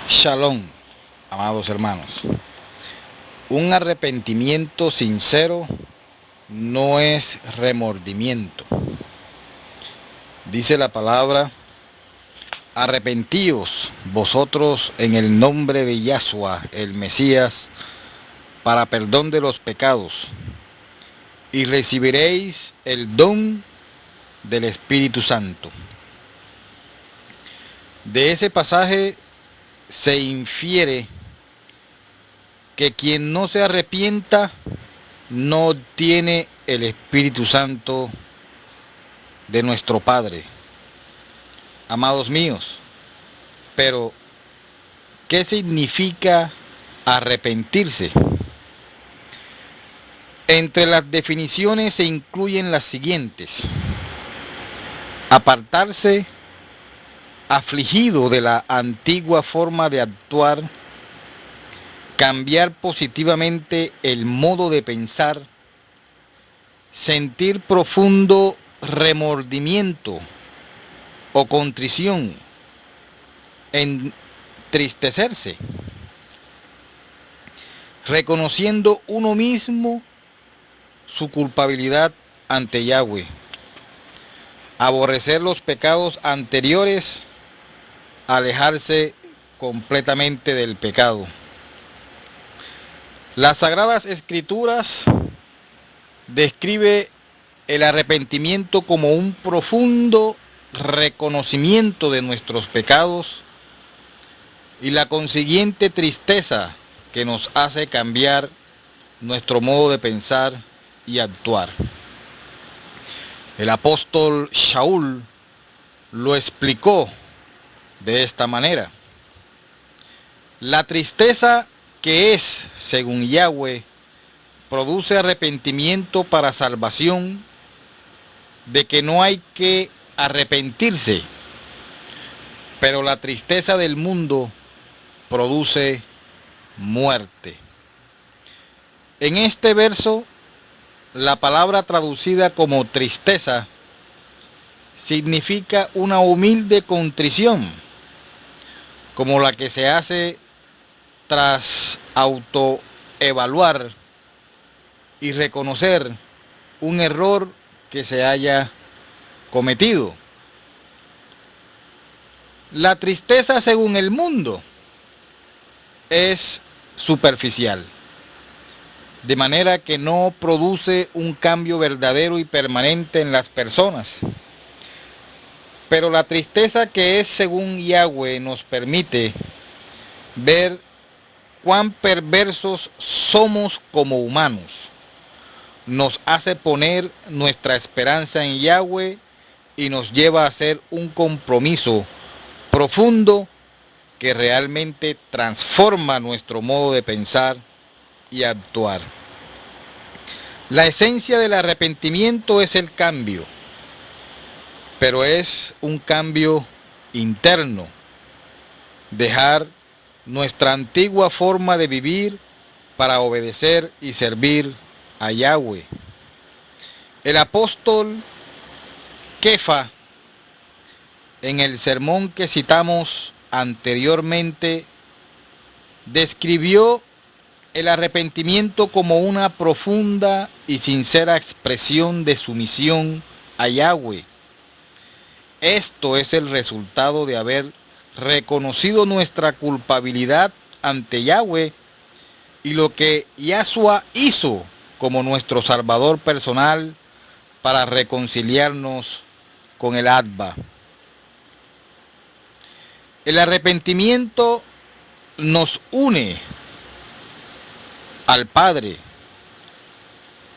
Shalom, amados hermanos. Un arrepentimiento sincero no es remordimiento. Dice la palabra: arrepentíos vosotros en el nombre de Yahshua, el Mesías, para perdón de los pecados, y recibiréis el don del Espíritu Santo. De ese pasaje se infiere que quien no se arrepienta no tiene el Espíritu Santo de nuestro Padre. Amados míos, pero ¿qué significa arrepentirse? Entre las definiciones se incluyen las siguientes: apartarse afligido de la antigua forma de actuar, cambiar positivamente el modo de pensar, sentir profundo remordimiento o contrición, entristecerse, reconociendo uno mismo su culpabilidad ante Yahweh, aborrecer los pecados anteriores, alejarse completamente del pecado. Las Sagradas Escrituras describe el arrepentimiento como un profundo reconocimiento de nuestros pecados y la consiguiente tristeza que nos hace cambiar nuestro modo de pensar y actuar. El apóstol Shaul lo explicó de esta manera: la tristeza que es, según Yahweh, produce arrepentimiento para salvación, de que no hay que arrepentirse, pero la tristeza del mundo produce muerte. En este verso, la palabra traducida como tristeza significa una humilde contrición, como la que se hace tras autoevaluar y reconocer un error que se haya cometido. La tristeza, según el mundo, es superficial, de manera que no produce un cambio verdadero y permanente en las personas. Pero la tristeza que es según Yahweh nos permite ver cuán perversos somos como humanos. Nos hace poner nuestra esperanza en Yahweh y nos lleva a hacer un compromiso profundo que realmente transforma nuestro modo de pensar y actuar. La esencia del arrepentimiento es el cambio, pero es un cambio interno. Dejar nuestra antigua forma de vivir para obedecer y servir a Yahweh. El apóstol Kefa, en el sermón que citamos anteriormente, describió el arrepentimiento como una profunda y sincera expresión de sumisión a Yahweh. Esto es el resultado de haber reconocido nuestra culpabilidad ante Yahweh y lo que Yahshua hizo como nuestro Salvador personal para reconciliarnos con el Abba. El arrepentimiento nos une al Padre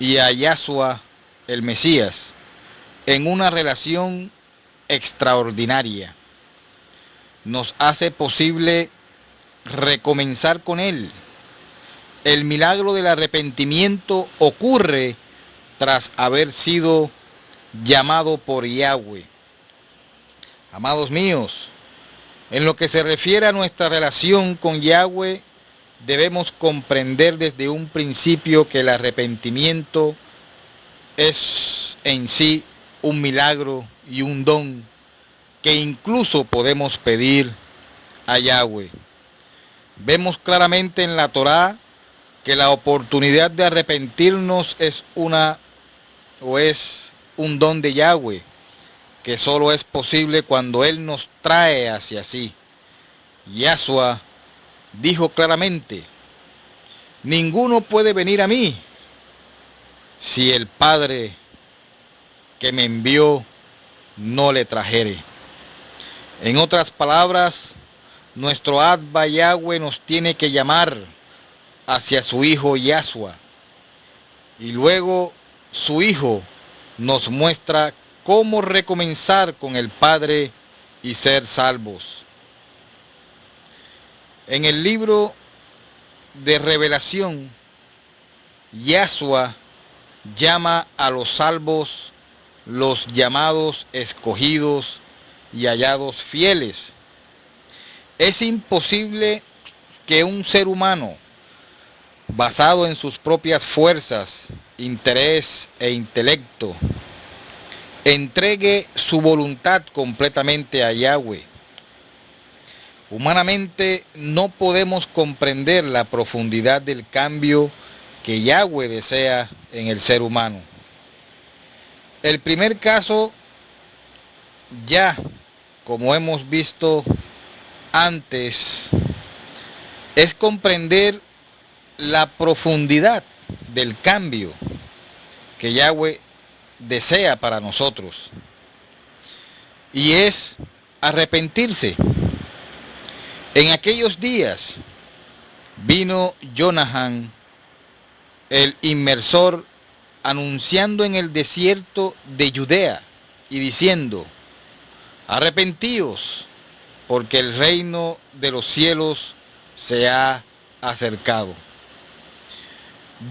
y a Yahshua, el Mesías, en una relación extraordinaria. Nos hace posible recomenzar con Él. El milagro del arrepentimiento ocurre tras haber sido llamado por Yahweh. Amados míos, en lo que se refiere a nuestra relación con Yahweh, debemos comprender desde un principio que el arrepentimiento es en sí un milagro y un don que incluso podemos pedir a Yahweh. Vemos claramente en la Torá que la oportunidad de arrepentirnos es un don de Yahweh, que solo es posible cuando Él nos trae hacia sí. Yahshua dijo claramente: ninguno puede venir a mí si el Padre que me envió no le trajere. En otras palabras, nuestro Abba Yahweh nos tiene que llamar hacia su Hijo Yahshua, y luego su Hijo nos muestra cómo recomenzar con el Padre y ser salvos. En el libro de Revelación, Yahshua llama a los salvos los llamados, escogidos y hallados fieles. Es imposible que un ser humano, basado en sus propias fuerzas, interés e intelecto, entregue su voluntad completamente a Yahweh. Humanamente no podemos comprender la profundidad del cambio que Yahweh desea en el ser humano. El primer caso, ya como hemos visto antes, es comprender la profundidad del cambio que Yahweh desea para nosotros, y es arrepentirse. En aquellos días vino Jonahan, el inmersor, anunciando en el desierto de Judea y diciendo: arrepentíos, porque el reino de los cielos se ha acercado.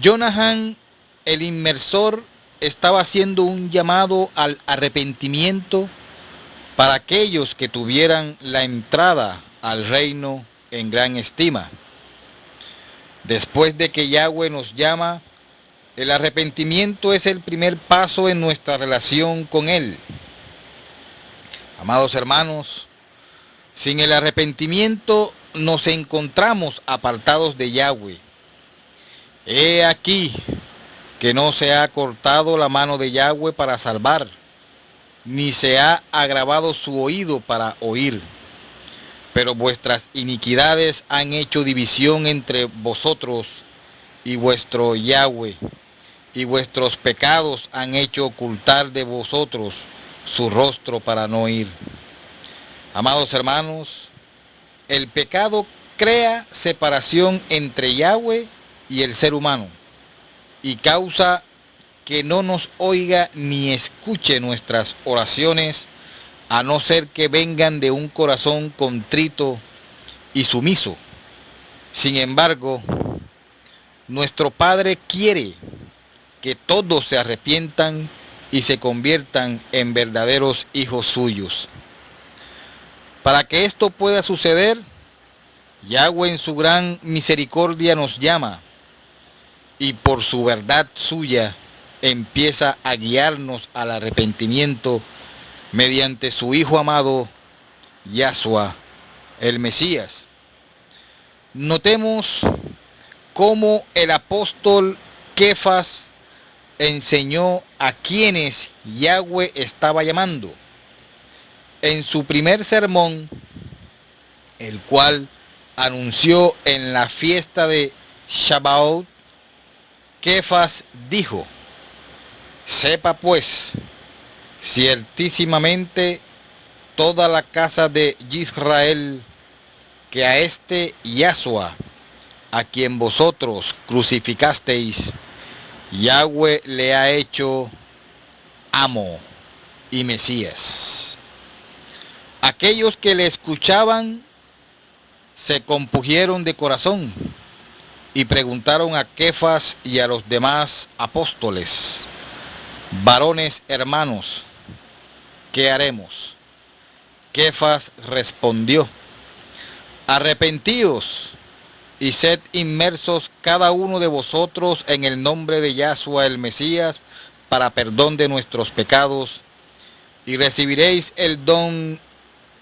Jonahan, el inmersor, estaba haciendo un llamado al arrepentimiento para aquellos que tuvieran la entrada al reino en gran estima. Después de que Yahweh nos llama, el arrepentimiento es el primer paso en nuestra relación con Él. Amados hermanos, sin el arrepentimiento nos encontramos apartados de Yahweh. He aquí que no se ha cortado la mano de Yahweh para salvar, ni se ha agravado su oído para oír. Pero vuestras iniquidades han hecho división entre vosotros y vuestro Yahweh, y vuestros pecados han hecho ocultar de vosotros su rostro para no oír. Amados hermanos, el pecado crea separación entre Yahweh y el ser humano, y causa que no nos oiga ni escuche nuestras oraciones, a no ser que vengan de un corazón contrito y sumiso. Sin embargo, nuestro Padre quiere que todos se arrepientan y se conviertan en verdaderos hijos suyos. Para que esto pueda suceder, Yahweh en su gran misericordia nos llama, y por su verdad suya empieza a guiarnos al arrepentimiento mediante su Hijo amado, Yahshua, el Mesías. Notemos cómo el apóstol Kefas enseñó a quienes Yahweh estaba llamando. En su primer sermón, el cual anunció en la fiesta de Shabbat, Kefas dijo: sepa pues ciertísimamente toda la casa de Israel que a este Yahshua, a quien vosotros crucificasteis, Yahweh le ha hecho amo y Mesías. Aquellos que le escuchaban se compungieron de corazón y preguntaron a Kefas y a los demás apóstoles: varones hermanos, ¿qué haremos? Kefas respondió: arrepentíos y sed inmersos cada uno de vosotros en el nombre de Yahshua el Mesías para perdón de nuestros pecados, y recibiréis el don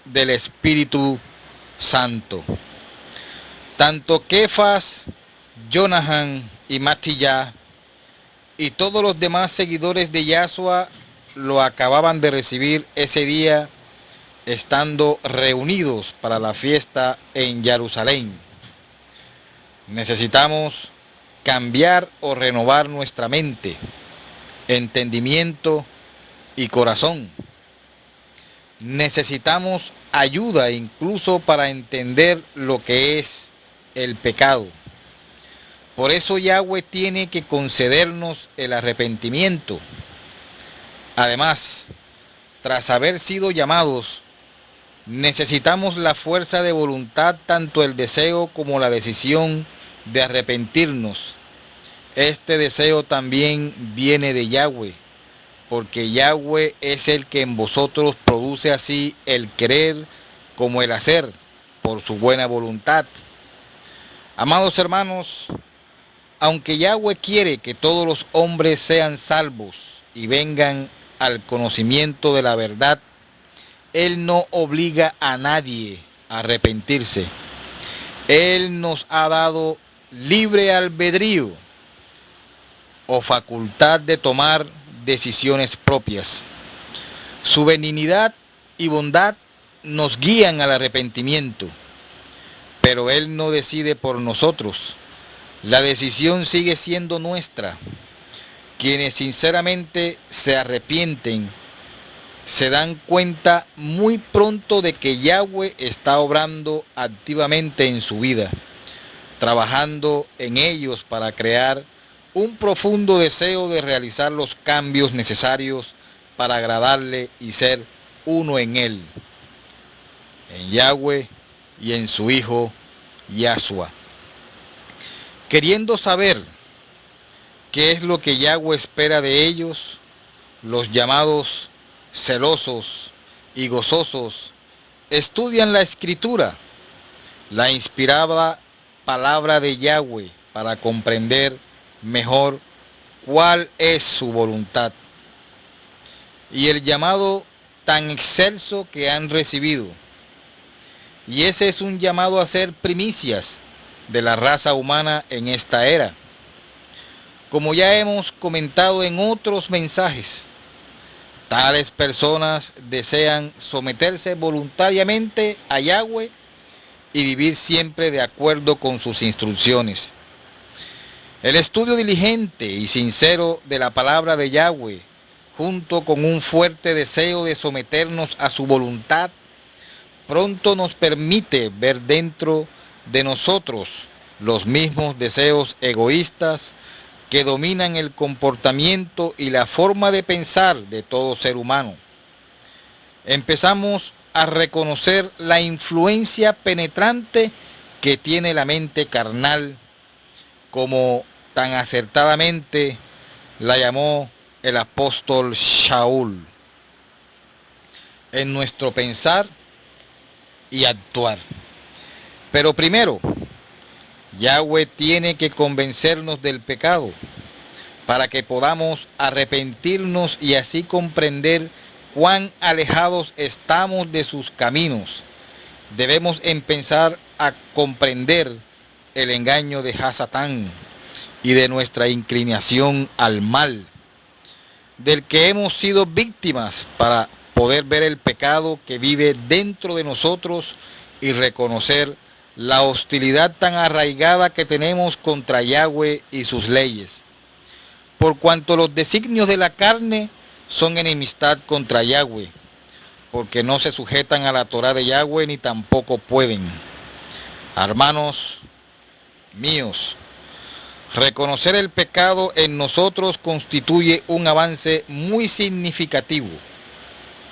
del Espíritu Santo. Tanto Kefas, Jonahan y Matilla y todos los demás seguidores de Yahshua lo acababan de recibir ese día estando reunidos para la fiesta en Jerusalén. Necesitamos cambiar o renovar nuestra mente, entendimiento y corazón. Necesitamos ayuda incluso para entender lo que es el pecado. Por eso Yahweh tiene que concedernos el arrepentimiento. Además, tras haber sido llamados, necesitamos la fuerza de voluntad, tanto el deseo como la decisión de arrepentirnos. Este deseo también viene de Yahweh, porque Yahweh es el que en vosotros produce así el querer como el hacer, por su buena voluntad. Amados hermanos, aunque Yahweh quiere que todos los hombres sean salvos y vengan al conocimiento de la verdad, Él no obliga a nadie a arrepentirse. Él nos ha dado libre albedrío o facultad de tomar decisiones propias. Su benignidad y bondad nos guían al arrepentimiento, pero Él no decide por nosotros. La decisión sigue siendo nuestra. Quienes sinceramente se arrepienten se dan cuenta muy pronto de que Yahweh está obrando activamente en su vida, trabajando en ellos para crear un profundo deseo de realizar los cambios necesarios para agradarle y ser uno en Él, en Yahweh y en su Hijo Yahshua. Queriendo saber qué es lo que Yahweh espera de ellos, los llamados celosos y gozosos estudian la Escritura, la inspirada palabra de Yahweh, para comprender mejor cuál es su voluntad y el llamado tan excelso que han recibido. Y ese es un llamado a ser primicias de la raza humana en esta era. Como ya hemos comentado en otros mensajes, tales personas desean someterse voluntariamente a Yahweh y vivir siempre de acuerdo con sus instrucciones. El estudio diligente y sincero de la palabra de Yahweh, junto con un fuerte deseo de someternos a su voluntad, pronto nos permite ver dentro de nosotros los mismos deseos egoístas que dominan el comportamiento y la forma de pensar de todo ser humano. Empezamos a reconocer la influencia penetrante que tiene la mente carnal, como tan acertadamente la llamó el apóstol Shaul, en nuestro pensar y actuar. Pero primero, Yahweh tiene que convencernos del pecado para que podamos arrepentirnos y así comprender cuán alejados estamos de sus caminos. Debemos empezar a comprender el engaño de Hasatán y de nuestra inclinación al mal, del que hemos sido víctimas, para poder ver el pecado que vive dentro de nosotros y reconocer la hostilidad tan arraigada que tenemos contra Yahweh y sus leyes. Por cuanto los designios de la carne son enemistad contra Yahweh, porque no se sujetan a la Torá de Yahweh ni tampoco pueden. Hermanos míos, reconocer el pecado en nosotros constituye un avance muy significativo,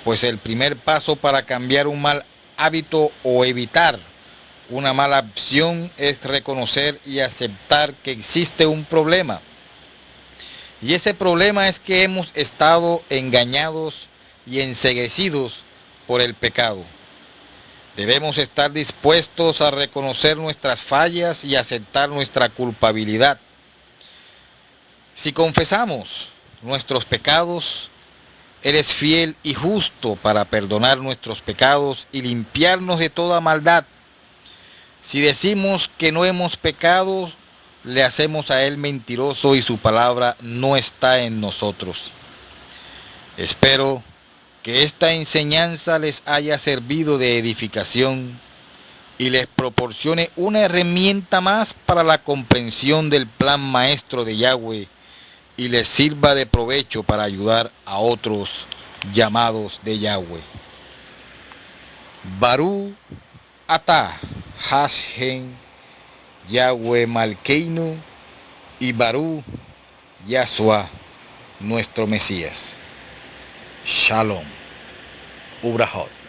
pues el primer paso para cambiar un mal hábito o evitar una mala acción es reconocer y aceptar que existe un problema. Y ese problema es que hemos estado engañados y enceguecidos por el pecado. Debemos estar dispuestos a reconocer nuestras fallas y aceptar nuestra culpabilidad. Si confesamos nuestros pecados, Él es fiel y justo para perdonar nuestros pecados y limpiarnos de toda maldad. Si decimos que no hemos pecado, le hacemos a Él mentiroso y su palabra no está en nosotros. Espero que esta enseñanza les haya servido de edificación y les proporcione una herramienta más para la comprensión del plan maestro de Yahweh y les sirva de provecho para ayudar a otros llamados de Yahweh. Barú Atah Hashem Yahweh Malkeinu y Barú Yahshua nuestro Mesías. Shalom. Ubrahot.